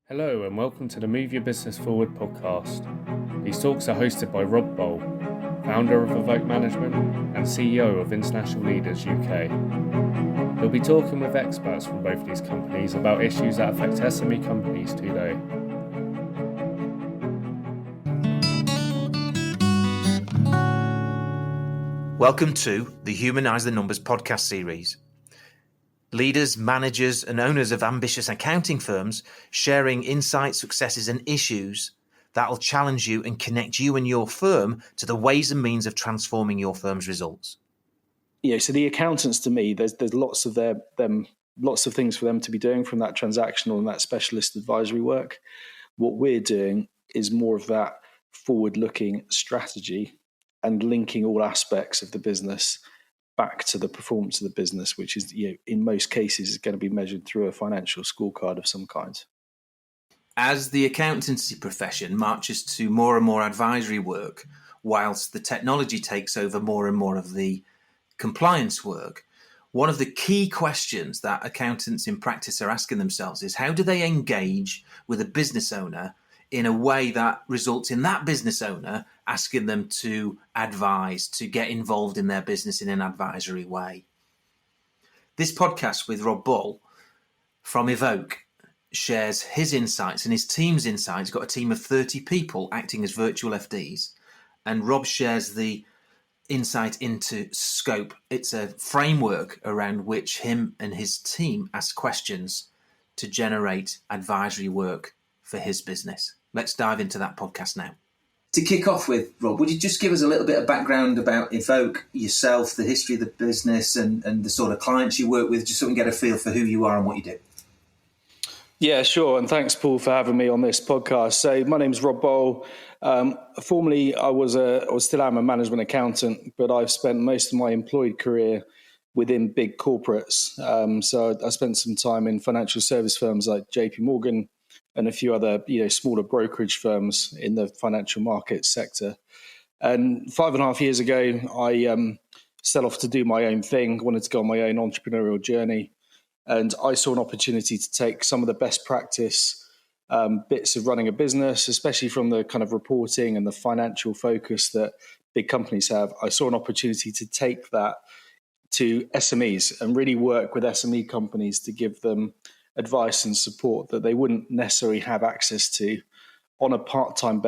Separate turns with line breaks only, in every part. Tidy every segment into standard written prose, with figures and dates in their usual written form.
Hello and welcome to the Move Your Business Forward podcast. These talks are hosted by Rob Boll, founder of Evoke Management and CEO of International Leaders UK. He'll be talking with experts from both these companies about issues that affect SME companies today.
Welcome to the Humanize the Numbers podcast series. Leaders, managers, and owners of ambitious accounting firms sharing insights, successes, and issues that will challenge you and connect you and your firm to the ways and means of transforming your firm's results.
Yeah, so the accountants, to me, there's lots of lots of things for them to be doing, from that transactional and that specialist advisory work. What we're doing is more of that forward-looking strategy and linking all aspects of the business back to the performance of the business, which is, in most cases, is going to be measured through a financial scorecard of some kind.
As the accountancy profession marches to more and more advisory work, whilst the technology takes over more and more of the compliance work, one of the key questions that accountants in practice are asking themselves is, how do they engage with a business owner in a way that results in that business owner asking them to advise, to get involved in their business in an advisory way? This podcast with Rob Boll from Evoke shares his insights and his team's insights. He's got a team of 30 people acting as virtual FDs. And Rob shares the insight into scope. It's a framework around which him and his team ask questions to generate advisory work for his business. Let's dive into that podcast now. To kick off with, Rob, would you just give us a little bit of background about Evoke, yourself, the history of the business and the sort of clients you work with, just so we can get a feel for who you are and what you do?
Yeah, sure. And thanks, Paul, for having me on this podcast. So my name's Rob Boll. Formerly, I still am a management accountant, but I've spent most of my employed career within big corporates. So I spent some time in financial service firms like JP Morgan and a few other, smaller brokerage firms in the financial markets sector. And 5.5 years ago, I set off to do my own thing, wanted to go on my own entrepreneurial journey. And I saw an opportunity to take some of the best practice bits of running a business, especially from the kind of reporting and the financial focus that big companies have. I saw an opportunity to take that to SMEs and really work with SME companies to give them advice and support that they wouldn't necessarily have access to on a part-time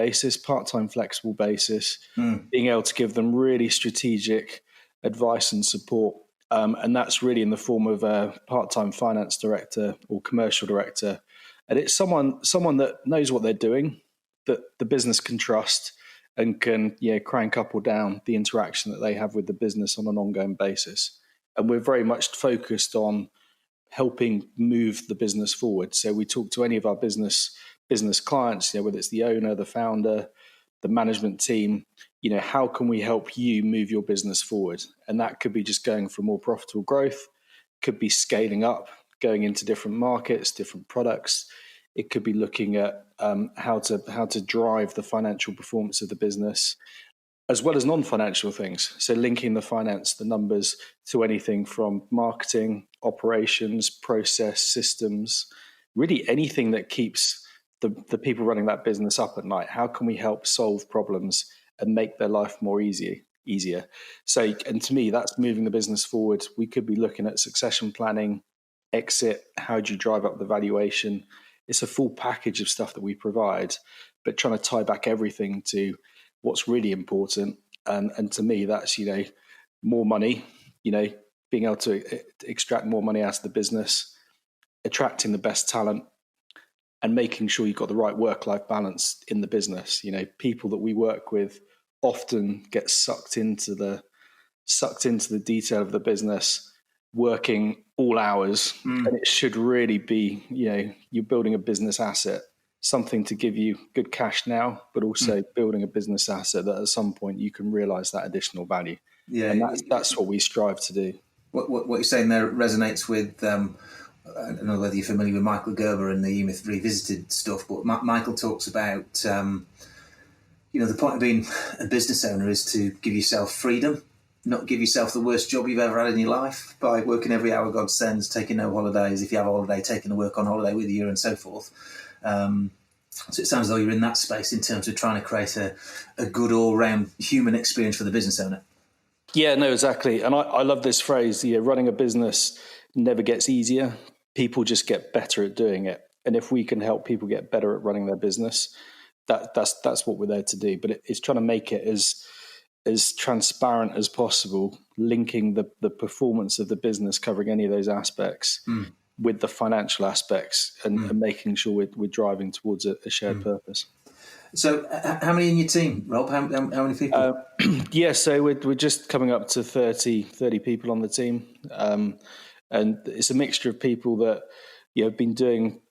flexible basis, being able to give them really strategic advice and support. And that's really in the form of a part-time finance director or commercial director. And it's someone that knows what they're doing, that the business can trust and can crank up or down the interaction that they have with the business on an ongoing basis. And we're very much focused on helping move the business forward. So we talk to any of our business clients, whether it's the owner, the founder, the management team, how can we help you move your business forward? And that could be just going for more profitable growth, could be scaling up, going into different markets, different products. It could be looking at how to drive the financial performance of the business, as well as non-financial things. So linking the finance, the numbers, to anything from marketing, operations, process, systems, really anything that keeps the people running that business up at night. How can we help solve problems and make their life more easier? So, and to me, that's moving the business forward. We could be looking at succession planning, exit, how do you drive up the valuation? It's a full package of stuff that we provide, but trying to tie back everything to what's really important. And to me, that's, more money, being able to extract more money out of the business, attracting the best talent, and making sure you've got the right work-life balance in the business. People that we work with often get sucked into the detail of the business, working all hours. And it should really be, you're building a business asset, something to give you good cash now, but also building a business asset that at some point you can realize that additional value. Yeah, and that's what we strive to do.
What you're saying there resonates with, I don't know whether you're familiar with Michael Gerber and the E-Myth Revisited stuff, but Michael talks about, the point of being a business owner is to give yourself freedom, not give yourself the worst job you've ever had in your life by working every hour God sends, taking no holidays. If you have a holiday, taking the work on holiday with you and so forth. So it sounds as though you're in that space in terms of trying to create a good all-round human experience for the business owner.
Yeah, no, exactly. And I love this phrase, running a business never gets easier. People just get better at doing it. And if we can help people get better at running their business, that's what we're there to do. But it's trying to make it as transparent as possible, linking the performance of the business, covering any of those aspects with the financial aspects and making sure we're driving towards a shared purpose.
So how many in your team, Rob? How many people?
So we're just coming up to 30 people on the team. And it's a mixture of people that have been doing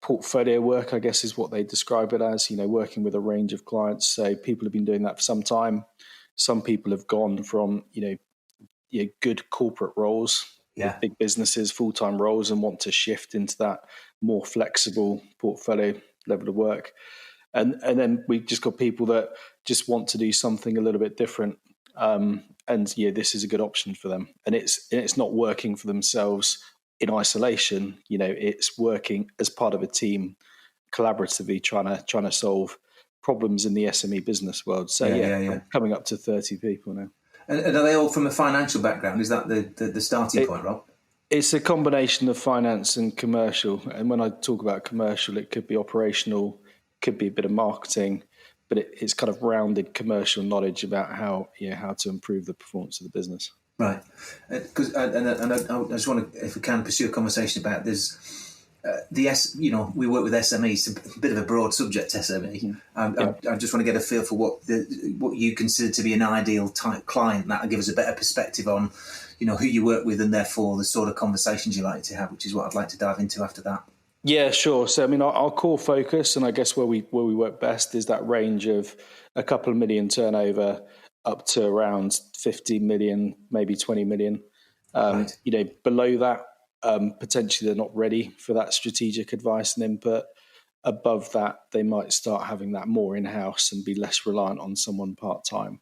portfolio work, I guess is what they describe it as, working with a range of clients. So people have been doing that for some time. Some people have gone from, good corporate roles, big businesses, full-time roles, and want to shift into that more flexible portfolio level of work. And then we've just got people that just want to do something a little bit different. This is a good option for them. And it's not working for themselves in isolation. It's working as part of a team, collaboratively trying to solve problems in the SME business world. So coming up to 30 people now.
And are they all from a financial background? Is that the starting point, Rob?
It's a combination of finance and commercial. And when I talk about commercial, it could be operational, could be a bit of marketing, but it's kind of rounded commercial knowledge about how to improve the performance of the business.
Right. Because I just want to, if we can, pursue a conversation about this. We work with SMEs, a bit of a broad subject, SME. I just want to get a feel for what you consider to be an ideal type client. That'll give us a better perspective on, who you work with and therefore the sort of conversations you like to have, which is what I'd like to dive into after that. Yeah,
sure. So, our core focus, and I guess where we work best, is that range of a couple of million turnover up to around 50 million, maybe 20 million.
Right.
Below that, potentially they're not ready for that strategic advice and input. Above that, they might start having that more in-house and be less reliant on someone part-time.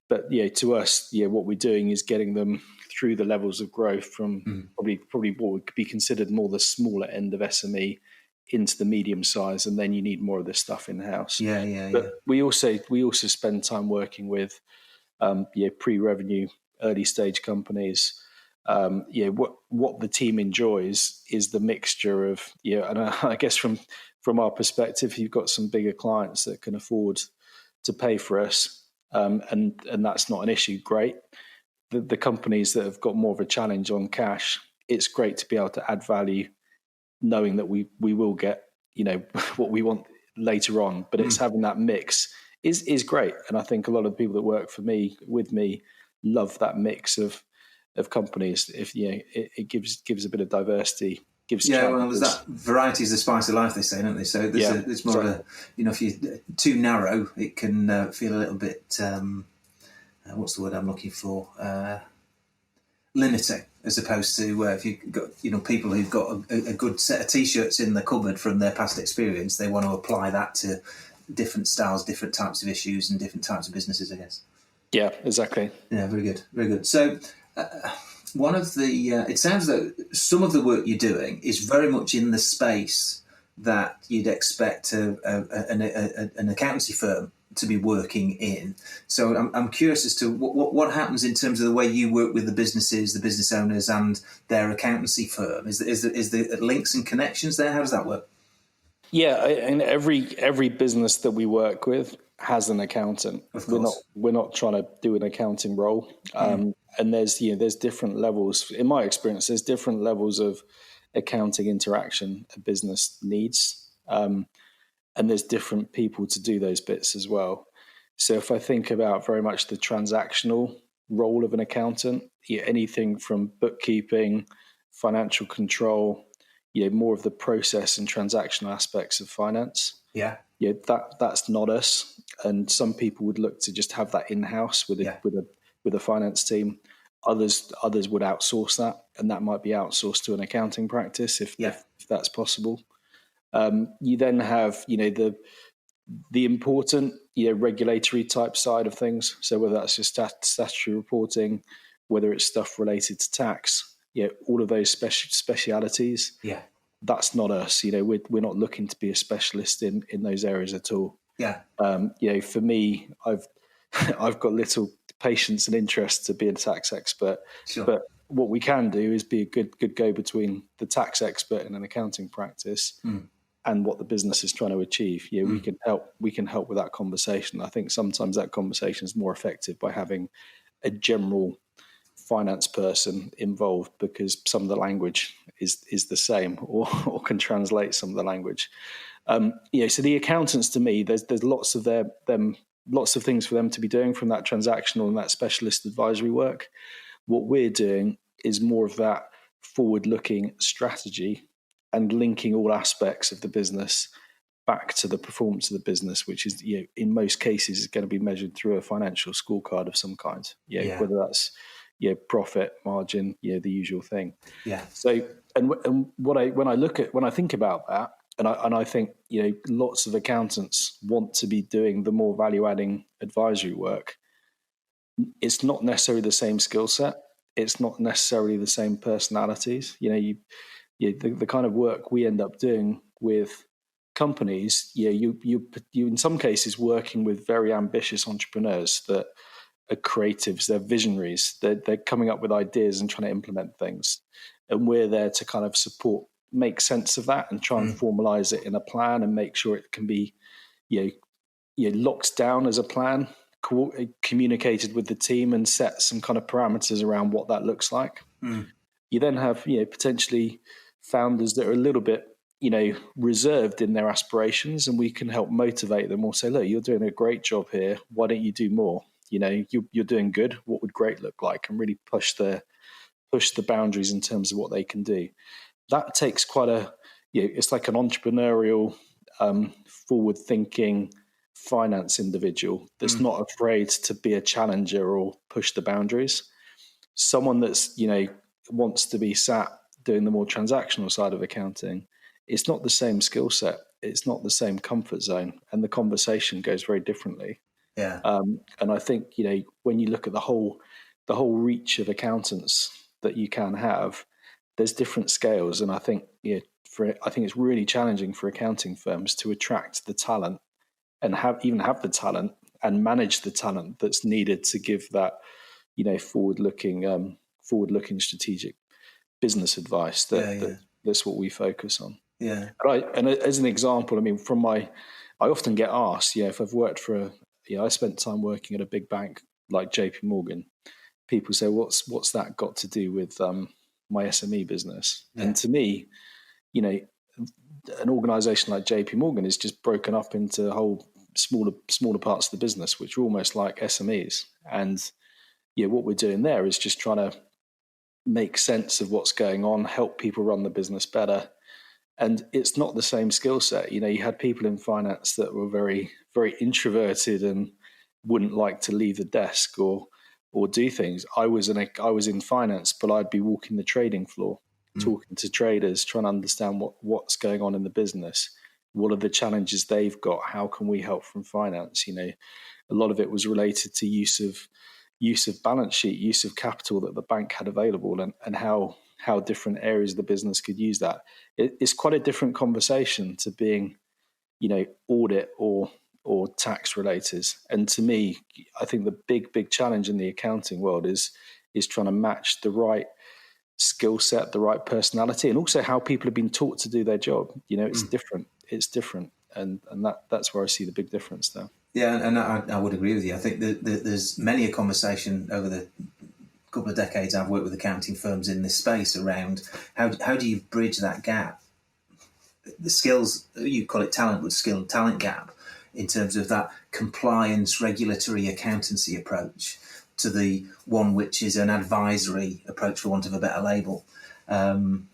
But to us, what we're doing is getting them through the levels of growth from probably what would be considered more the smaller end of SME into the medium size, and then you need more of this stuff in-house. But we also spend time working with pre-revenue, early stage companies. What the team enjoys is the mixture of and I guess from our perspective, you've got some bigger clients that can afford to pay for us, and that's not an issue. Great. The companies that have got more of a challenge on cash, it's great to be able to add value, knowing that we will get what we want later on. But it's having that mix is great, and I think a lot of the people that work with me love that mix of companies. If it gives a bit of diversity, gives
there's that variety is the spice of life, they say, don't they? So it's more of a if you're too narrow, it can feel a little bit what's the word I'm looking for, limiting, as opposed to if you've got people who've got a good set of t-shirts in the cupboard from their past experience, they want to apply that to different styles, different types of issues and different types of businesses, I guess.
Yeah, exactly.
Yeah, very good. So one of the it sounds that some of the work you're doing is very much in the space that you'd expect an accountancy firm to be working in. So I'm curious as to what happens in terms of the way you work with the businesses, the business owners, and their accountancy firm. Is there links and connections there? How does that work?
Yeah, and every business that we work with has an accountant.
Of course.
We're not trying to do an accounting role. And there's different levels. In my experience, there's different levels of accounting interaction a business needs. And there's different people to do those bits as well. So if I think about very much the transactional role of an accountant, anything from bookkeeping, financial control, more of the process and transactional aspects of finance. That's not us. And some people would look to just have that in-house with a finance team. Others would outsource that, and that might be outsourced to an accounting practice if that's possible. You then have the important regulatory type side of things. So whether that's just statutory reporting, whether it's stuff related to tax, all of those specialities. that's not us. We're not looking to be a specialist in those areas at all.
Yeah.
For me, I've got little patience and interest to be a tax expert.
Sure.
But what we can do is be a good go between the tax expert in an accounting practice and what the business is trying to achieve. We can help with that conversation. I think sometimes that conversation is more effective by having a general finance person involved, because some of the language is the same or can translate some of the language. So the accountants, to me, there's lots of lots of things for them to be doing from that transactional and that specialist advisory work. What we're doing is more of that forward-looking strategy and linking all aspects of the business back to the performance of the business, which is, in most cases, is going to be measured through a financial scorecard of some kind. Whether that's profit, margin, the usual thing.
Yeah.
So, and when I think about that, and I think lots of accountants want to be doing the more value-adding advisory work. It's not necessarily the same skill set. It's not necessarily the same personalities. The kind of work we end up doing with companies, you in some cases working with very ambitious entrepreneurs that are creatives, they're visionaries, they're coming up with ideas and trying to implement things, and we're there to kind of support, make sense of that, and try and formalize it in a plan and make sure it can be locked down as a plan, communicated with the team, and set some kind of parameters around what that looks like. You then have potentially founders that are a little bit reserved in their aspirations, and we can help motivate them or say, look, you're doing a great job here, why don't you do more? You're doing good, what would great look like? And really push the boundaries in terms of what they can do. That takes quite it's like an entrepreneurial, forward thinking finance individual that's not afraid to be a challenger or push the boundaries. Someone that's wants to be sat doing the more transactional side of accounting, it's not the same skill set, it's not the same comfort zone, and the conversation goes very differently.
Yeah.
And I think when you look at the whole reach of accountants that you can have, there's different scales, and I think I think it's really challenging for accounting firms to attract the talent and have the talent and manage the talent that's needed to give that forward-looking strategic business advice. That's what we focus on.
Yeah.
And as an example, I often get asked, if I've worked for I spent time working at a big bank like JP Morgan. People say, what's that got to do with my SME business? Yeah. And to me, an organization like JP Morgan is just broken up into whole smaller parts of the business, which are almost like SMEs. And what we're doing there is just trying to make sense of what's going on, help people run the business better. And it's not the same skill set. You had people in finance that were very, very introverted and wouldn't like to leave the desk or do things. I was in finance, but I'd be walking the trading floor, talking to traders, trying to understand what's going on in the business. What are the challenges they've got? How can we help from finance? A lot of it was related to use of balance sheet, use of capital that the bank had available, and how different areas of the business could use that. It's quite a different conversation to being, audit or tax related. And to me, I think the big challenge in the accounting world is trying to match the right skill set, the right personality, and also how people have been taught to do their job. It's different. It's different, and that's where I see the big difference there.
Yeah, and I would agree with you. I think that there's many a conversation over the couple of decades I've worked with accounting firms in this space around how do you bridge that gap, the skills, you call it talent, but skill talent gap, in terms of that compliance regulatory accountancy approach to the one which is an advisory approach, for want of a better label, and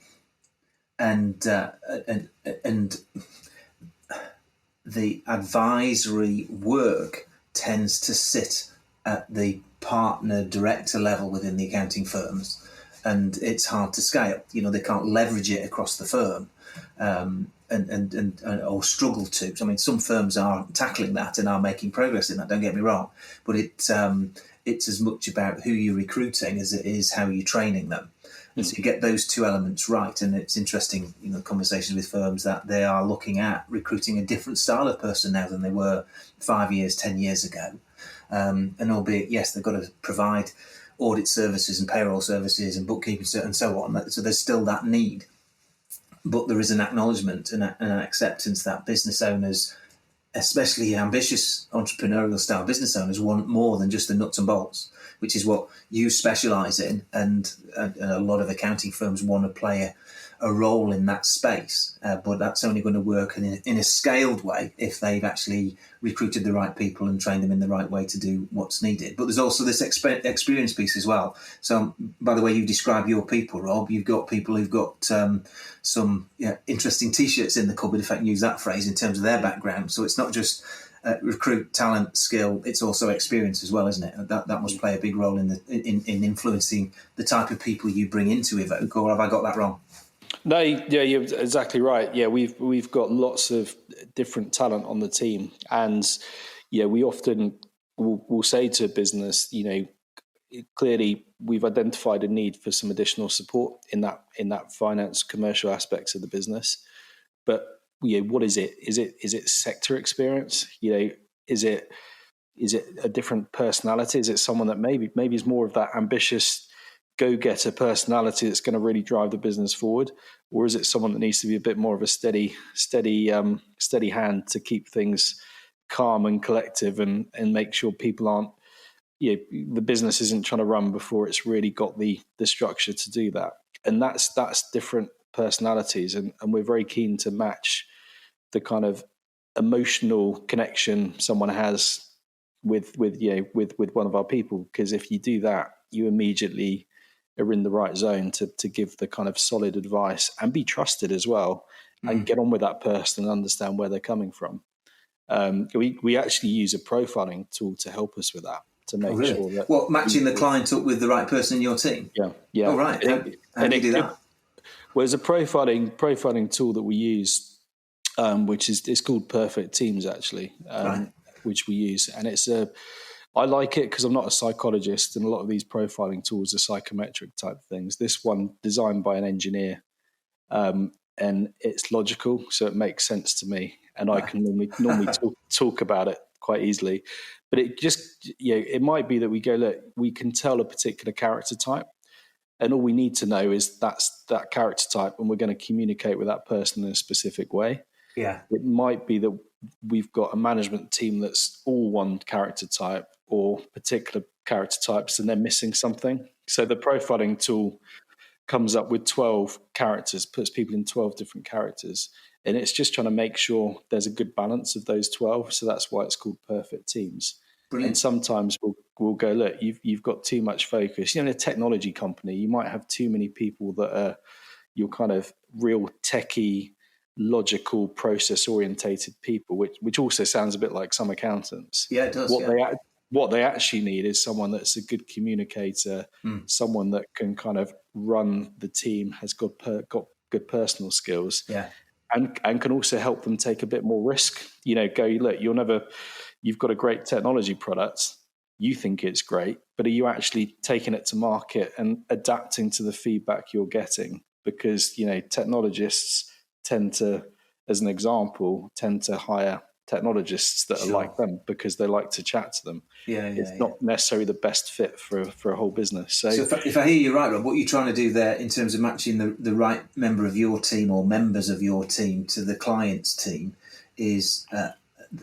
the advisory work tends to sit at the partner director level within the accounting firms, and it's hard to scale. They can't leverage it across the firm, and or struggle to. Some firms are tackling that and are making progress in that. Don't get me wrong, but it's as much about who you're recruiting as it is how you're training them. And so you get those two elements right. And it's interesting, conversations with firms that they are looking at recruiting a different style of person now than they were 5 years, 10 years ago. And albeit, yes, they've got to provide audit services and payroll services and bookkeeping and so on. So there's still that need. But there is an acknowledgement and an acceptance that business owners, especially ambitious entrepreneurial style business owners, want more than just the nuts and bolts, which is what you specialise in, and a lot of accounting firms want to play a role in that space. But that's only going to work in a scaled way if they've actually recruited the right people and trained them in the right way to do what's needed. But there's also this experience piece as well. So, by the way you describe your people, Rob, you've got people who've got some interesting T-shirts in the cupboard, if I can use that phrase, in terms of their background. So it's not just recruit, talent, skill, it's also experience as well, isn't it? That must play a big role in influencing the type of people you bring into Evoke, or have I got that wrong?
No, yeah, you're exactly right. Yeah, we've got lots of different talent on the team, and we often will say to a business, clearly we've identified a need for some additional support in that finance commercial aspects of the business. But what is it? Is it sector experience? Is it a different personality? Is it someone that maybe is more of that ambitious go-getter personality that's going to really drive the business forward, or is it someone that needs to be a bit more of a steady hand to keep things calm and collective and make sure people aren't, the business isn't trying to run before it's really got the structure to do that. And that's different personalities, and we're very keen to match the kind of emotional connection someone has with one of our people, because if you do that, you immediately are in the right zone to give the kind of solid advice and be trusted as well, and get on with that person and understand where they're coming from. We actually use a profiling tool to help us with that, to make sure that
matching the client up with the right person in your team.
Yeah.
Oh, right. How do you do that?
Well, there's a profiling tool that we use, which is called Perfect Teams, actually,
right.
which we use, and I like it because I'm not a psychologist, and a lot of these profiling tools are psychometric type things. This one, designed by an engineer, and it's logical, so it makes sense to me, and I can normally talk about it quite easily. But it just, it might be that we go, look, we can tell a particular character type, and all we need to know is that's that character type, and we're going to communicate with that person in a specific way.
Yeah.
It might be that we've got a management team that's all one character type or particular character types, and they're missing something. So the profiling tool comes up with 12 characters, puts people in 12 different characters, and it's just trying to make sure there's a good balance of those 12. So that's why it's called Perfect Teams. Brilliant. And sometimes we'll go, look, you've got too much focus. In a technology company, you might have too many people that are your kind of real techie, logical, process-orientated people, which also sounds a bit like some accountants.
Yeah, it does.
What they actually need is someone that's a good communicator, someone that can kind of run the team, has got good personal skills, and can also help them take a bit more risk. Go, look, you've got a great technology product, you think it's great, but are you actually taking it to market and adapting to the feedback you're getting? Because technologists tend to, as an example, hire technologists that are like them because they like to chat to them. It's not necessarily the best fit for a whole business. So
if I hear you right, Rob, what you're trying to do there in terms of matching the right member of your team or members of your team to the client's team is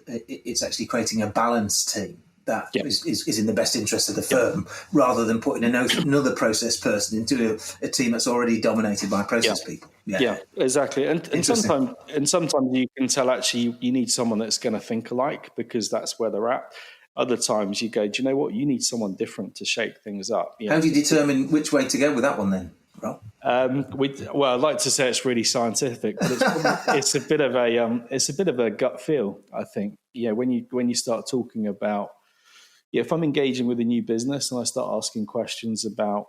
it's actually creating a balanced team that is in the best interest of the firm, rather than putting another process person into a team that's already dominated by process people.
Yeah, exactly. And sometimes you can tell actually you need someone that's going to think alike because that's where they're at. Other times you go, do you know what? You need someone different to shake things up.
How do you determine which way to go with that one then, Rob?
Well, I'd like to say it's really scientific, but it's a bit of a gut feel, I think. When you start talking about, if I'm engaging with a new business and I start asking questions about,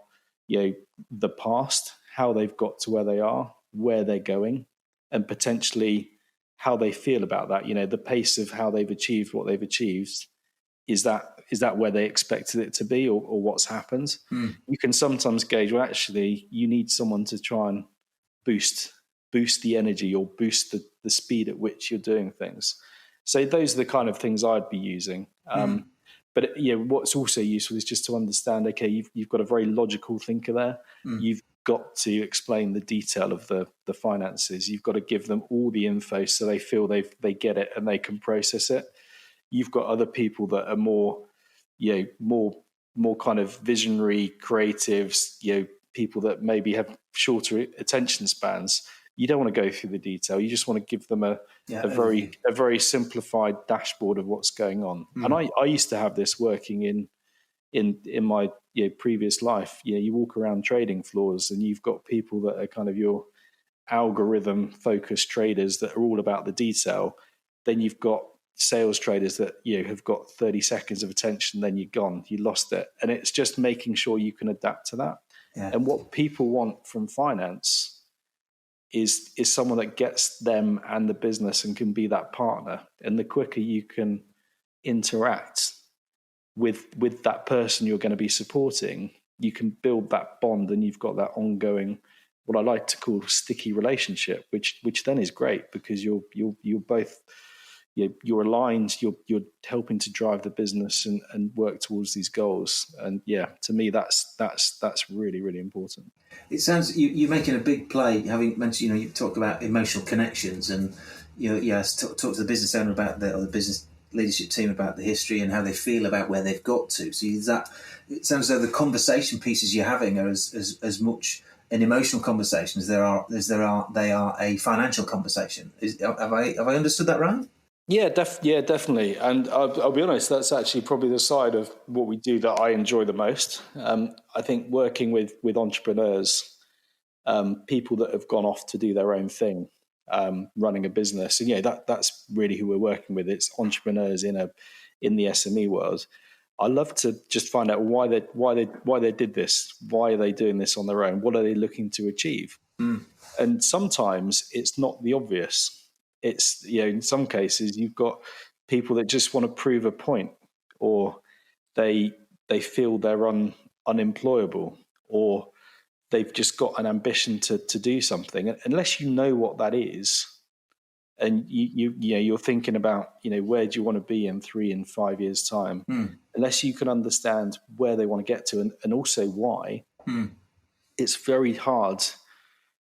the past, how they've got to where they are, where they're going, and potentially how they feel about that, the pace of how they've achieved what they've achieved, is that that where they expected it to be, or what's happened? You can sometimes gauge, well, actually, you need someone to try and boost the energy or boost the speed at which you're doing things. So those are the kind of things I'd be using. But what's also useful is just to understand, okay, you've got a very logical thinker there. You've got to explain the detail of the finances. You've got to give them all the info so they feel they get it and they can process it. You've got other people that are more kind of visionary, creatives, people that maybe have shorter attention spans. You don't want to go through the detail. You just want to give them a very simplified dashboard of what's going on. And I used to have this working in my previous life. You walk around trading floors and you've got people that are kind of your algorithm focused traders that are all about the detail. Then you've got sales traders that have got 30 seconds of attention, then you're gone, you lost it. And it's just making sure you can adapt to that. And what people want from finance is someone that gets them and the business and can be that partner. And the quicker you can interact with that person you're going to be supporting, you can build that bond, and you've got that ongoing, what I like to call sticky relationship, which then is great because you're both, you're aligned, you're helping to drive the business and work towards these goals. And to me, that's really, really important.
It sounds you're making a big play, having mentioned, you talked about emotional connections, and talk to the business owner about or the business leadership team about the history and how they feel about where they've got to. So it sounds as though the conversation pieces you're having are as much an emotional conversation as they are a financial conversation. Have I understood that right?
Yeah, definitely. And I'll be honest, that's actually probably the side of what we do that I enjoy the most. I think working with entrepreneurs, people that have gone off to do their own thing, running a business, and that's really who we're working with. It's entrepreneurs in the SME world. I love to just find out why they did this. Why are they doing this on their own? What are they looking to achieve? And sometimes it's not the obvious. It's, in some cases you've got people that just want to prove a point, or they feel they're unemployable, or they've just got an ambition to do something. Unless you know what that is, and you're thinking about, where do you want to be in 3 and 5 years time, unless you can understand where they want to get to and also why, it's very hard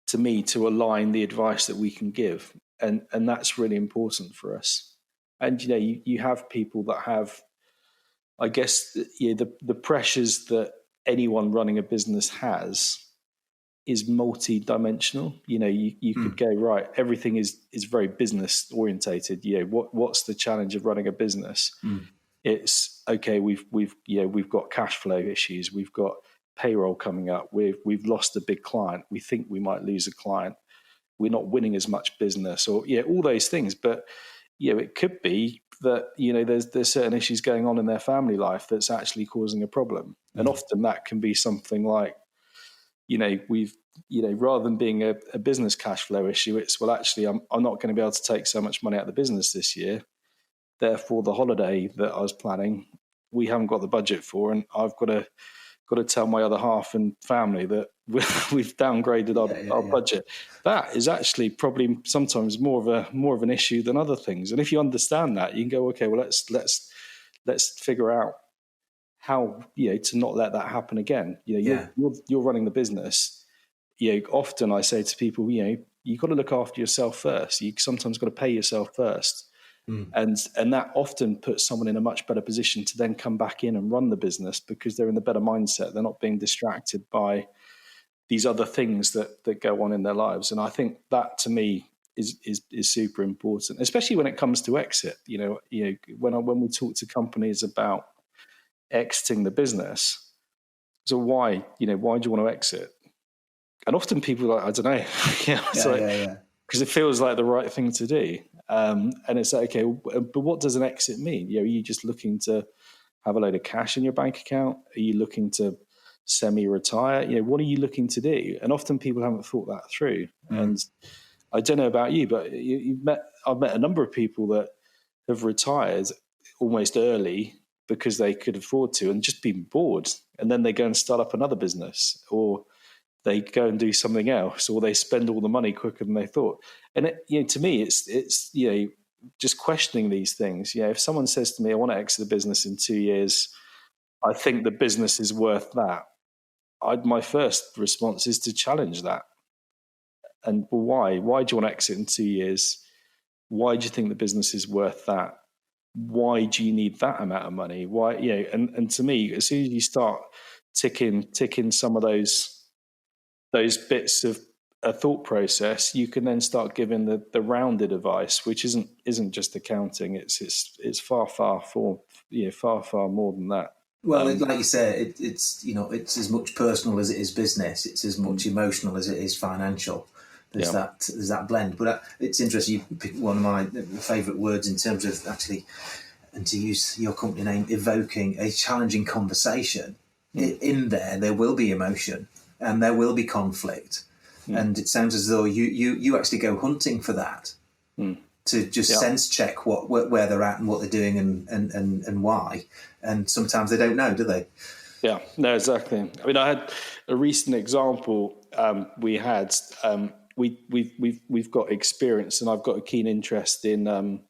to me to align the advice that we can give. And that's really important for us. And, you have people that have, I guess, the pressures that anyone running a business has is multi-dimensional. You could go, right, everything is very business orientated. What's the challenge of running a business? It's okay, we've got cash flow issues, we've got payroll coming up, we've lost a big client, we think we might lose a client, we're not winning as much business, or all those things. But it could be that there's certain issues going on in their family life that's actually causing a problem. And often that can be something like, we've rather than being a business cash flow issue, it's, well, actually I'm not going to be able to take so much money out of the business this year, therefore the holiday that I was planning we haven't got the budget for, and I've got to tell my other half and family that we've downgraded our budget. That is actually probably sometimes more of an issue than other things. And if you understand that, you can go, okay, well, let's figure out how to not let that happen again. You're running the business. Often I say to people, you've got to look after yourself first. You sometimes got to pay yourself first. And that often puts someone in a much better position to then come back in and run the business, because they're in the better mindset. They're not being distracted by these other things that go on in their lives. And I think that, to me, is super important, especially when it comes to exit. When we talk to companies about exiting the business, so why do you want to exit? And often people are like, I don't know, because it feels like the right thing to do. And it's like, okay, but what does an exit mean? Are you just looking to have a load of cash in your bank account? Are you looking to semi-retire? What are you looking to do? And often people haven't thought that through. And I don't know about you, but I've met a number of people that have retired almost early because they could afford to and just been bored. And then they go and start up another business, or they go and do something else, or they spend all the money quicker than they thought. And to me, it's just questioning these things. If someone says to me, I want to exit the business in 2 years, I think the business is worth that. My first response is to challenge that. And why? Why do you want to exit in 2 years? Why do you think the business is worth that? Why do you need that amount of money? Why? And to me, as soon as you start ticking some of those bits of a thought process, you can then start giving the rounded advice, which isn't just accounting. It's far more than that.
Well, like you say, it's as much personal as it is business. It's as much emotional as it is financial. There's that blend. But it's interesting. You picked one of my favourite words in terms of actually, and to use your company name, evoking a challenging conversation. In there will be emotion and there will be conflict. And it sounds as though you actually go hunting for that. To just sense check where they're at and what they're doing and why. And sometimes they don't know, do they?
Yeah, no, exactly. I mean, I had a recent example. We've got experience, and I've got a keen interest in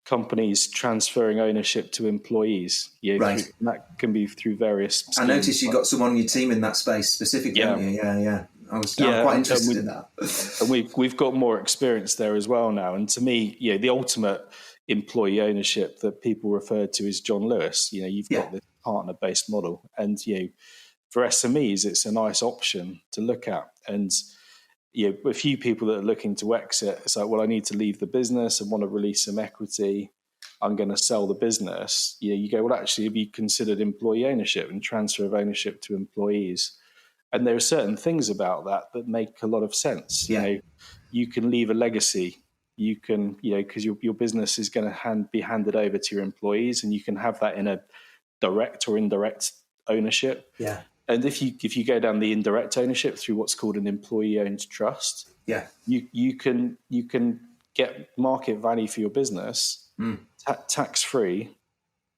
companies transferring ownership to employees.
Right.
That can be through various schemes.
I noticed you got someone on your team in that space specifically, haven't you? Yeah. I'm quite interested in that.
And we've got more experience there as well now. And to me, the ultimate employee ownership that people refer to is John Lewis. You've got this partner-based model, and for SMEs, it's a nice option to look at. And a few people that are looking to exit, it's like, well, I need to leave the business and want to release some equity. I'm going to sell the business. You go, well, actually, have you considered employee ownership and transfer of ownership to employees? And there are certain things about that make a lot of sense. You can leave a legacy. You can, because your business is going to be handed over to your employees, and you can have that in a direct or indirect ownership.
Yeah.
And if you go down the indirect ownership through what's called an employee-owned trust, you can get market value for your business, tax-free,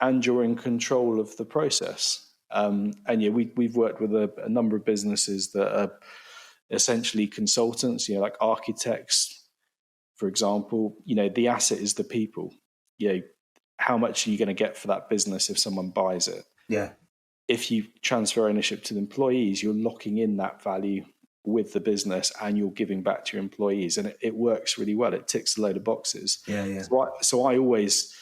and you're in control of the process. We've worked with a number of businesses that are essentially consultants, like architects, for example. The asset is the people. How much are you going to get for that business if someone buys it?
Yeah.
If you transfer ownership to the employees, you're locking in that value with the business, and you're giving back to your employees, and it works really well. It ticks a load of boxes.
Yeah.
So I always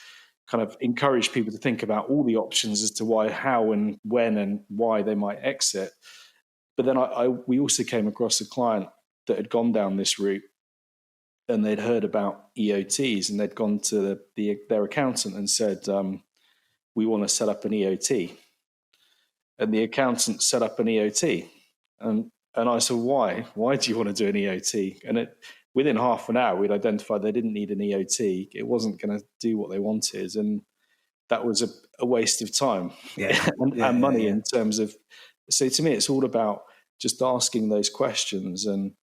kind of encourage people to think about all the options as to why, how, and when, and why they might exit. But then we also came across a client that had gone down this route, and they'd heard about EOTs, and they'd gone to their accountant and said, we want to set up an EOT. And the accountant set up an EOT. And I said, why? Why do you want to do an EOT? And within half an hour, we'd identified they didn't need an EOT. It wasn't going to do what they wanted. And that was a waste of time and money in terms of... So to me, it's all about just asking those questions and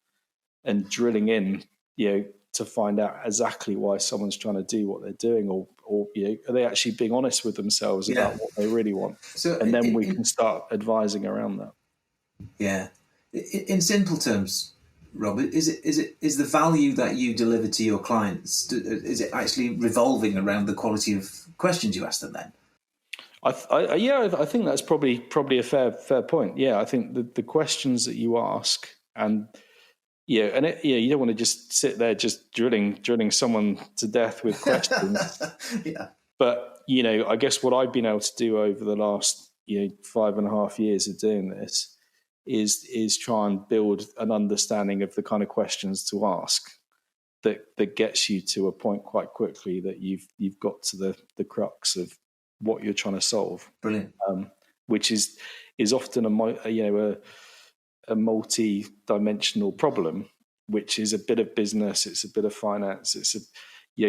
drilling in, to find out exactly why someone's trying to do what they're doing, or are they actually being honest with themselves about what they really want? So and then we can start advising around that.
Yeah. In simple terms, Rob, is the value that you deliver to your clients, is it actually revolving around the quality of questions you ask them then?
I think that's probably a fair point. Yeah, I think the questions that you ask, and you don't want to just sit there just drilling someone to death with questions.
Yeah.
But I guess what I've been able to do over the last 5.5 years of doing this is try and build an understanding of the kind of questions to ask that gets you to a point quite quickly that you've got to the crux of what you're trying to solve.
Brilliant.
Which is often a multi-dimensional problem, which is a bit of business, it's a bit of finance,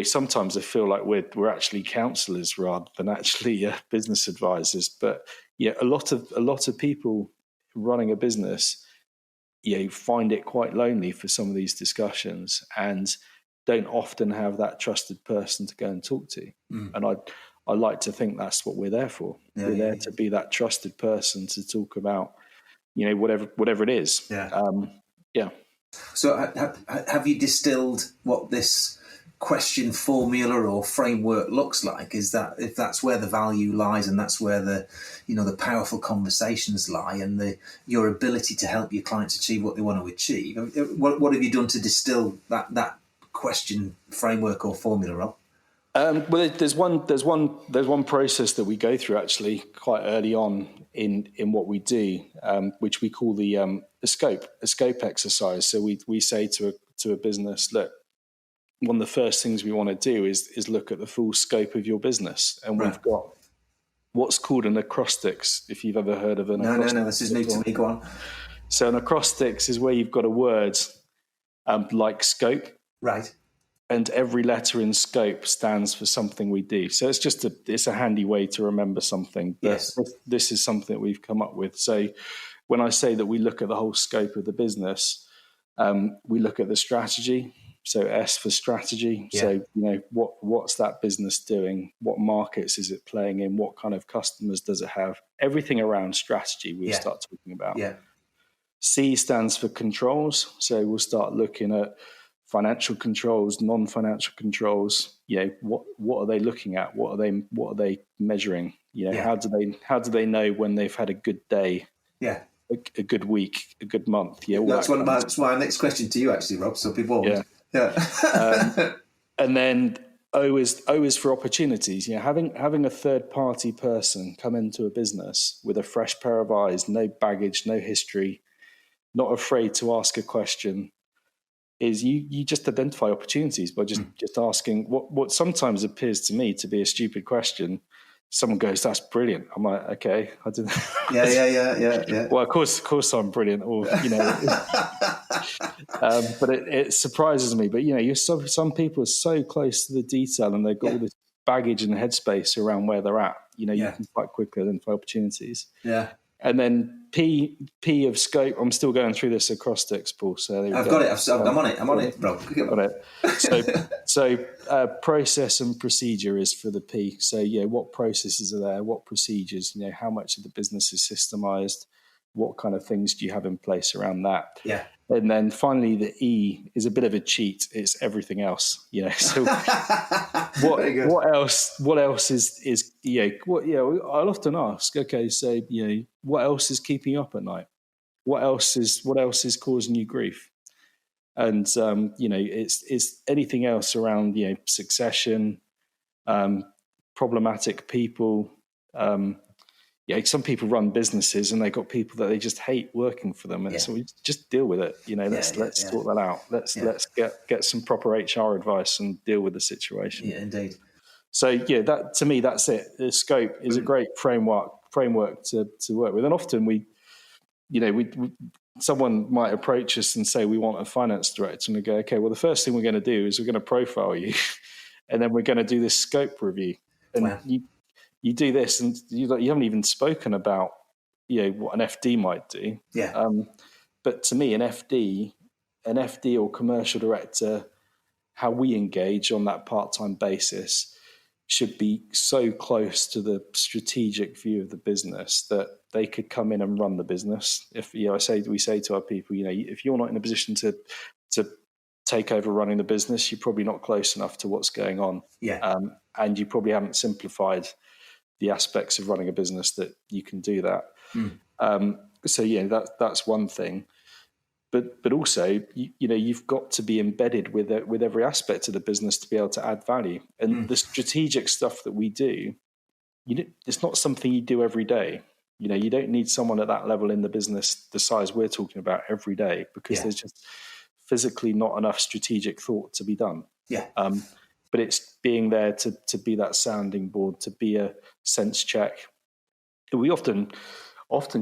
sometimes I feel like we're actually counsellors rather than actually business advisors. But a lot of people running a business, find it quite lonely for some of these discussions and don't often have that trusted person to go and talk to. And I like to think that's what we're there for. We're there to be that trusted person to talk about, whatever it is.
Yeah. So have you distilled what this question formula or framework looks like? Is that, if that's where the value lies, and that's where the powerful conversations lie, and your ability to help your clients achieve what they want to achieve? What have you done to distill that question framework or formula, Rob?
Well, there's one process that we go through actually quite early on in what we do, which we call the scope exercise. So we say to a business, look, one of the first things we want to do is look at the full scope of your business, and we've got what's called an acrostics. If you've ever heard of an acrostics. No,
this is new to me. Go on.
So an acrostics is where you've got a word like scope,
right?
And every letter in scope stands for something we do. So it's a handy way to remember something. But
yes.
This is something that we've come up with. So when I say that we look at the whole scope of the business, we look at the strategy. So S for strategy. Yeah. So, what's that business doing? What markets is it playing in? What kind of customers does it have? Everything around strategy we'll start talking about.
Yeah.
C stands for controls. So we'll start looking at financial controls, non-financial controls. What are they looking at? What are they measuring? How do they know when they've had a good day?
Yeah.
A good week, a good month. Yeah.
That's my next question to you, actually, Rob. So people.
Yeah. And then O is for opportunities. Having a third party person come into a business with a fresh pair of eyes, no baggage, no history, not afraid to ask a question, is you just identify opportunities by just asking what sometimes appears to me to be a stupid question. Someone goes, "That's brilliant." I'm like, "Okay, I didn't."
Yeah.
Well, of course, I'm brilliant. Or but it surprises me. But some people are so close to the detail, and they've got all this baggage and headspace around where they're at. You can quite quickly identify opportunities.
Yeah.
And then P of scope. I'm still going through this acrostics, Paul. So
I've got it. I'm on it, bro.
Got it. So process and procedure is for the P. So what processes are there? What procedures? How much of the business is systemized? What kind of things do you have in place around that?
Yeah.
And then finally, the E is a bit of a cheat. It's everything else. So what else? What else is I'll often ask. Okay, so what else is keeping you up at night? What else is causing you grief? And it's anything else around succession, problematic people. Some people run businesses and they got people that they just hate working for them, and so we just deal with it. Let's sort that out. Let's get some proper HR advice and deal with the situation.
Yeah, indeed.
So that to me, that's it. The scope is a great framework to work with, and often we someone might approach us and say we want a finance director, and we go, okay, well the first thing we're going to do is we're going to profile you, and then we're going to do this scope review, and you do this, and you haven't even spoken about what an FD might do.
Yeah.
But to me, an FD or commercial director, how we engage on that part-time basis should be so close to the strategic view of the business that they could come in and run the business. If we say to our people, if you're not in a position to take over running the business, you're probably not close enough to what's going on.
Yeah.
And you probably haven't simplified the aspects of running a business that you can do that. That's one thing. But also, you've got to be embedded with every aspect of the business to be able to add value. And the strategic stuff that we do, it's not something you do every day. You don't need someone at that level in the business, the size we're talking about, every day, because there's just physically not enough strategic thought to be done.
Yeah.
But it's being there to be that sounding board, to be a sense check. We often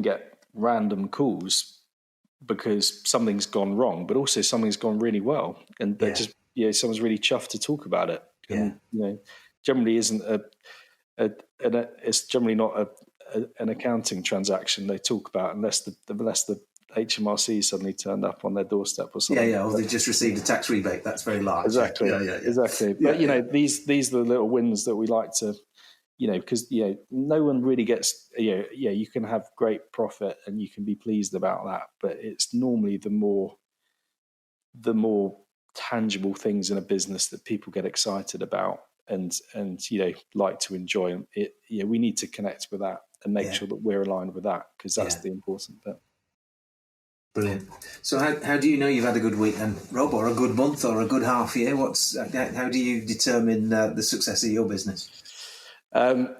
get random calls because something's gone wrong, but also something's gone really well, and they're just someone's really chuffed to talk about it. And generally isn't it's generally not an accounting transaction they talk about unless the HMRC suddenly turned up on their doorstep or something.
Or they just received a tax rebate. That's very large.
Exactly. Exactly. But these are the little wins that we like to because no one really gets you can have great profit and you can be pleased about that, but it's normally the more tangible things in a business that people get excited about and like to enjoy. It we need to connect with that and make sure that we're aligned with that, because that's the important bit.
Brilliant. So how do you know you've had a good week then, Rob, or a good month, or a good half year? How do you determine the success of your business?
So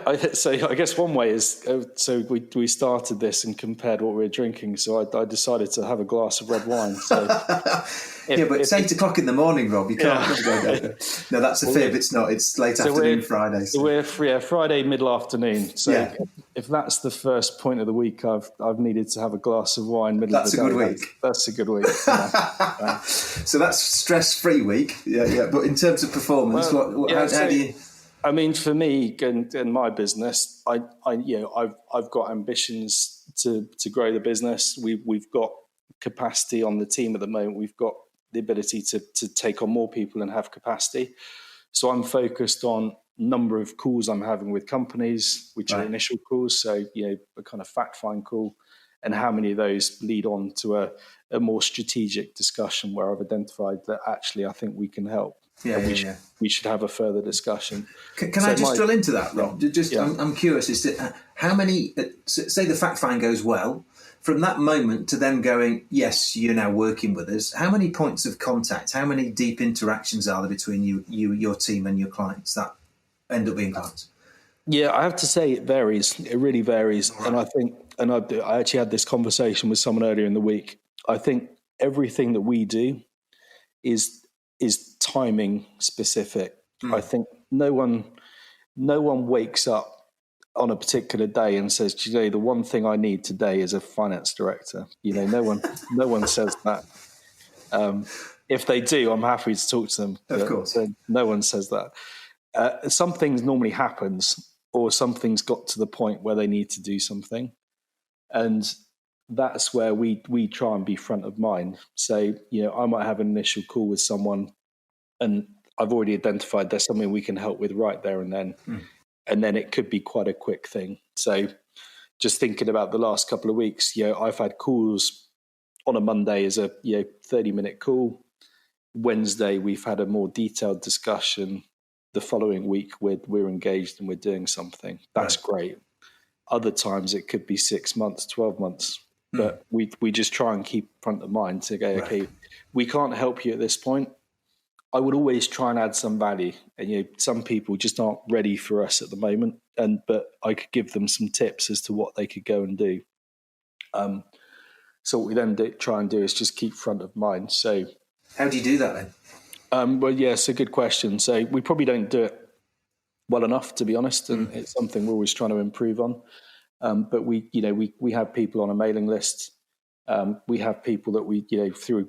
I guess one way is, so we started this and compared what we were drinking. So I decided to have a glass of red wine. So
but it's 8 o'clock in the morning, Rob. You can't go there. No, that's a fib. It's not. It's late afternoon Friday.
So we're Friday middle afternoon. So if that's the first point of the week, I've needed to have a glass of wine middle of the day.
That's a good week.
That's a good week. Yeah.
So that's stress-free week. Yeah. But in terms of performance, how do you?
I mean, for me and my business, I've got ambitions to grow the business. We've got capacity on the team at the moment. We've got the ability to take on more people and have capacity. So I'm focused on number of calls I'm having with companies, which are initial calls. So a kind of fact find call, and how many of those lead on to a more strategic discussion where I've identified that actually I think we can help. We should have a further discussion.
Can I just drill into that, Rob? I'm curious as to how many, say the fact find goes well, from that moment to them going, yes, you're now working with us, how many points of contact, how many deep interactions are there between you, your team and your clients that end up being clients?
Yeah, I have to say it varies. It really varies. Right. And I think, I actually had this conversation with someone earlier in the week. I think everything that we do is timing specific. I think no one wakes up on a particular day and says, today the one thing I need today is a finance director. No one says that. If they do, I'm happy to talk to them.
Of course.
No one says that. Something normally happens, or something's got to the point where they need to do something. And that's where we try and be front of mind. So, I might have an initial call with someone and I've already identified there's something we can help with right there and then. And then it could be quite a quick thing. So just thinking about the last couple of weeks, I've had calls on a Monday as a 30-minute call. Wednesday, we've had a more detailed discussion. The following week, we're engaged and we're doing something. That's great. Other times it could be 6 months, 12 months. But we just try and keep front of mind to go, okay, we can't help you at this point. I would always try and add some value. And some people just aren't ready for us at the moment. But I could give them some tips as to what they could go and do. So what we then try and do is just keep front of mind. So
how do you do that then?
It's a good question. So we probably don't do it well enough, to be honest, and it's something we're always trying to improve on. But we have people on a mailing list. We have people that we through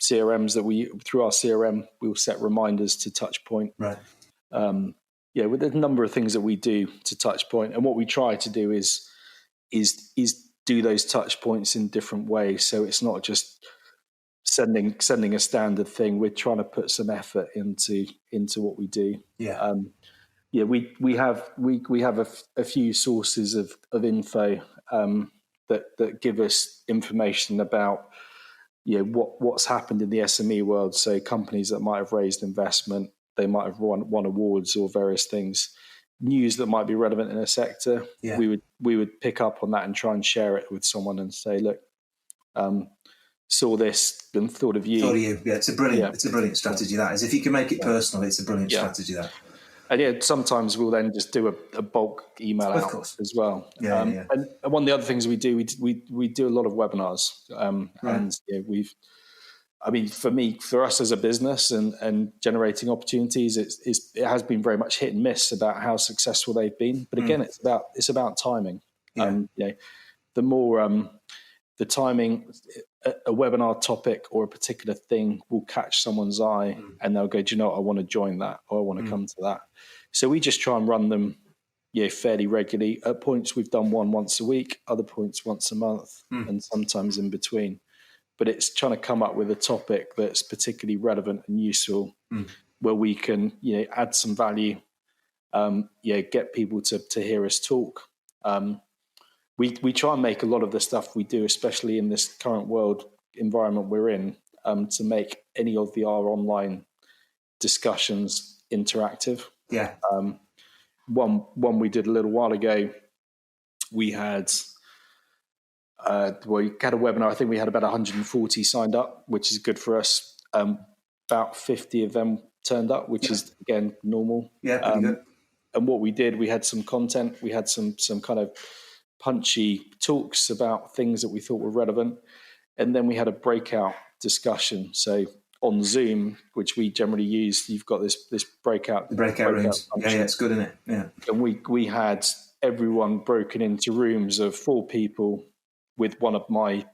CRMs through our CRM we'll set reminders to touch point.
Right.
With a number of things that we do to touch point, and what we try to do is do those touch points in different ways. So it's not just sending a standard thing. We're trying to put some effort into what we do. We have a few sources of info that give us information about what's happened in the SME world. So companies that might have raised investment, they might have won awards or various things, news that might be relevant in a sector. We would pick up on that and try and share it with someone and say, look, saw this and thought of you.
It's a brilliant strategy. That is, if you can make it personal, it's a brilliant strategy. That.
And sometimes we'll then just do a bulk email out as well. And one of the other things we do, we do a lot of webinars. And for us as a business and generating opportunities, it has been very much hit and miss about how successful they've been. But again, it's about timing. The more the timing, a webinar topic or a particular thing will catch someone's eye and they'll go, do you know what, I want to join that, or I want to come to that. So we just try and run them fairly regularly. At points we've done one once a week, other points once a month, and sometimes in between. But it's trying to come up with a topic that's particularly relevant and useful, where we can add some value, get people to hear us talk. We try and make a lot of the stuff we do, especially in this current world environment we're in, to make any of our online discussions interactive.
Yeah.
One we did a little while ago, we had a webinar. I think we had about 140 signed up, which is good for us. About 50 of them turned up, which is, again, normal.
Yeah, pretty good.
And what we did, we had some content. We had some kind of punchy talks about things that we thought were relevant. And then we had a breakout discussion. So on Zoom, which we generally use, you've got this breakout.
The breakout rooms. Yeah, it's good, isn't it? Yeah.
And we had everyone broken into rooms of 4 people with one of my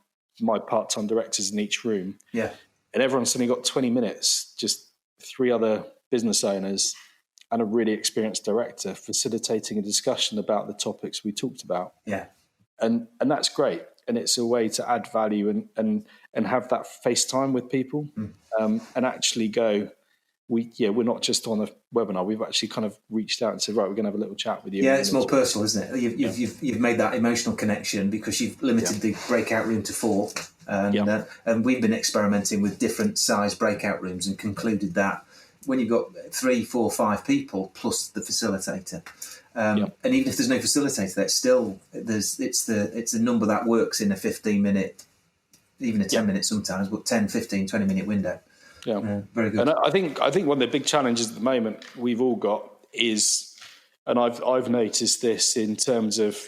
part-time directors in each room.
Yeah.
And everyone suddenly got 20 minutes, just 3 other business owners and a really experienced director facilitating a discussion about the topics we talked about.
Yeah.
And that's great. And it's a way to add value and have that FaceTime with people, and actually go, we're not just on a webinar. We've actually kind of reached out and said, right, we're going to have a little chat with you.
Yeah, it's more personal, isn't it? You've made that emotional connection because you've limited the breakout room to 4. And we've been experimenting with different size breakout rooms and concluded that when you've got 3, 4, 5 people plus the facilitator, and even if there's no facilitator, that's still it's the number that works in a 15-minute, even a 10-minute sometimes, but 10, 15, 20-minute window. Yeah, very good.
And I think one of the big challenges at the moment we've all got is, and I've noticed this in terms of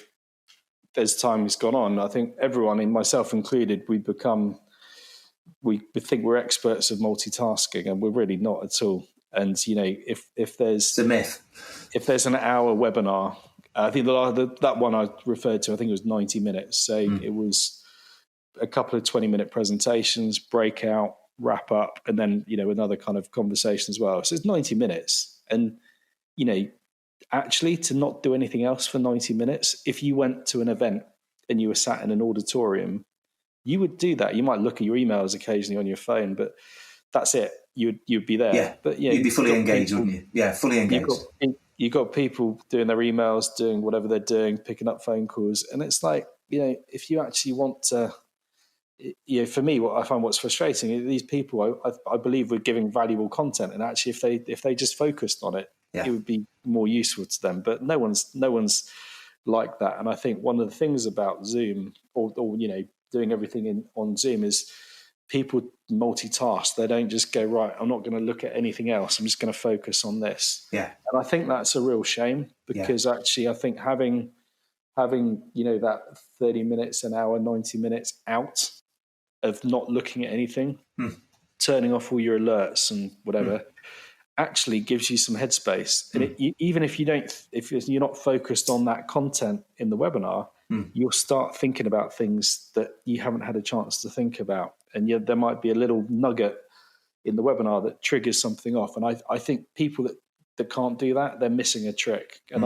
as time has gone on, I think everyone, in myself included, we think we're experts of multitasking, and we're really not at all. And if there's
it's a myth.
If there's an hour webinar, I think that one I referred to, I think it was 90 minutes. So it was a couple of 20-minute presentations, breakout, wrap up, and then another kind of conversation as well. So it's 90 minutes, and actually to not do anything else for 90 minutes. If you went to an event and you were sat in an auditorium, you would do that. You might look at your emails occasionally on your phone, but that's it. You'd be there.
Yeah,
but
you'd be fully engaged, wouldn't you? Yeah, fully engaged.
You've got people doing their emails, doing whatever they're doing, picking up phone calls, and it's like, if you actually want to, for me, what I find what's frustrating is these people. I believe we're giving valuable content, and actually, if they just focused on it, it would be more useful to them. But no one's like that. And I think one of the things about Zoom, or doing everything on Zoom, is people multitask. They don't just go, right, I'm not going to look at anything else. I'm just going to focus on this.
Yeah.
And I think that's a real shame, because actually I think having that 30 minutes, an hour, 90 minutes out of not looking at anything, turning off all your alerts and whatever, actually gives you some headspace. And even if you're not focused on that content in the webinar, you'll start thinking about things that you haven't had a chance to think about. And there might be a little nugget in the webinar that triggers something off. And I think people that can't do that, they're missing a trick. And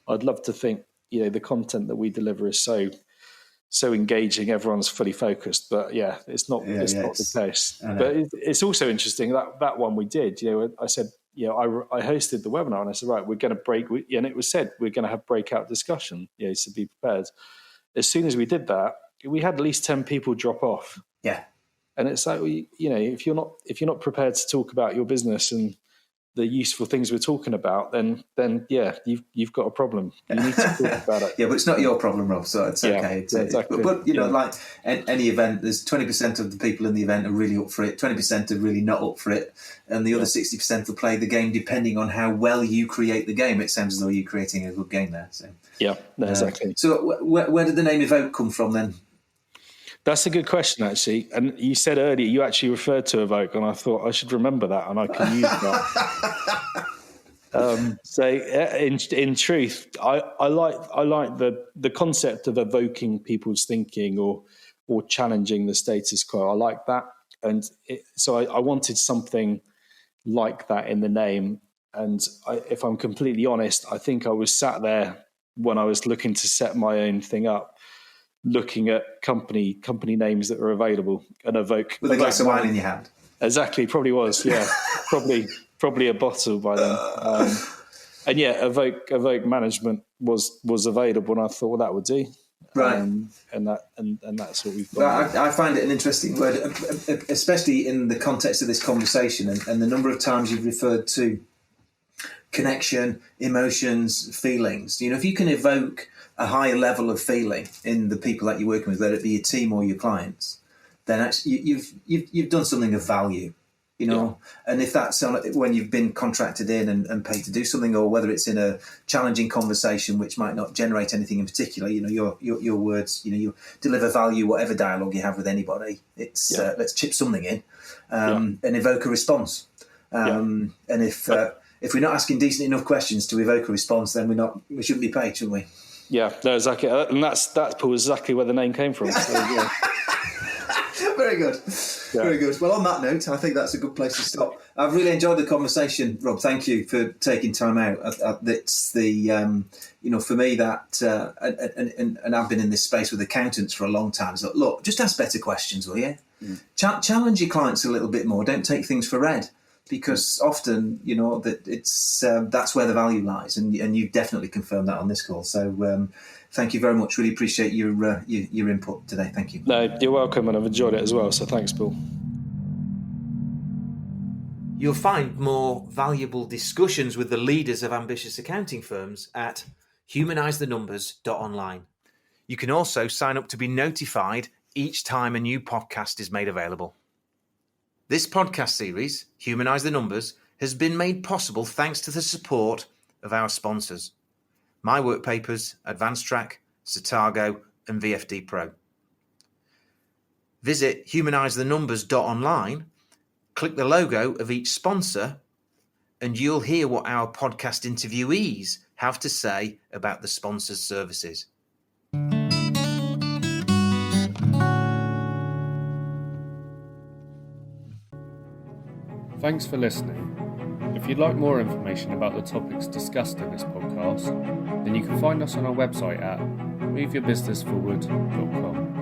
I'd love to think, the content that we deliver is so engaging, everyone's fully focused. But it's not the case. But it's also interesting that one we did. I said, I hosted the webinar, and I said, right, we're going to break, and it was said we're going to have breakout discussion. So be prepared. As soon as we did that, we had at least 10 people drop off.
Yeah,
and it's like, if you're not prepared to talk about your business and the useful things we're talking about, then you've got a problem. You need to talk about it.
Yeah, but it's not your problem, Rob, so it's okay.
Exactly.
But like any event, there's 20% of the people in the event are really up for it, 20% are really not up for it, and the other 60% will play the game depending on how well you create the game. It sounds as though you're creating a good game there. So
exactly.
So where did the name Evoke come from then?
That's a good question, actually. And you said earlier you actually referred to Evoke, and I thought I should remember that, and I can use that. So, in truth, I like the concept of evoking people's thinking or challenging the status quo. I like that, and so I wanted something like that in the name. And if I'm completely honest, I think I was sat there when I was looking to set my own thing up, looking at company names that were available, and Evoke
with a glass of wine in your hand.
Exactly, probably was, yeah, probably a bottle by then. And yeah, Evoke Management was available, and I thought, well, that would do.
Right.
And that's what we've got.
I find it an interesting word, especially in the context of this conversation, and the number of times you've referred to connection, emotions, feelings. If you can evoke a higher level of feeling in the people that you're working with, whether it be your team or your clients, then actually you've done something of value. And if that's when you've been contracted in and paid to do something, or whether it's in a challenging conversation which might not generate anything in particular, your words, you deliver value, whatever dialogue you have with anybody. It's let's chip something in and evoke a response. And if we're not asking decent enough questions to evoke a response, then we shouldn't be paid, shouldn't we?
Yeah, no, exactly, and that's Paul, exactly where the name came from. So, yeah.
Very good. Yeah. Very good. Well, on that note, I think that's a good place to stop. I've really enjoyed the conversation, Rob. Thank you for taking time out. It's the, for me that, and I've been in this space with accountants for a long time. So look, just ask better questions, will you? Challenge your clients a little bit more. Don't take things for read, because often, that it's that's where the value lies, and you've definitely confirmed that on this call. So. Thank you very much. Really appreciate your input today. Thank you.
No, you're welcome, and I've enjoyed it as well. So thanks, Paul.
You'll find more valuable discussions with the leaders of ambitious accounting firms at humanizethenumbers.online. You can also sign up to be notified each time a new podcast is made available. This podcast series, Humanize the Numbers, has been made possible thanks to the support of our sponsors. My Work Papers, Advanced Track, Citago, and VFD Pro. Visit humanizethenumbers.online, click the logo of each sponsor, and you'll hear what our podcast interviewees have to say about the sponsor's services.
Thanks for listening. If you'd like more information about the topics discussed in this podcast, then you can find us on our website at moveyourbusinessforward.com.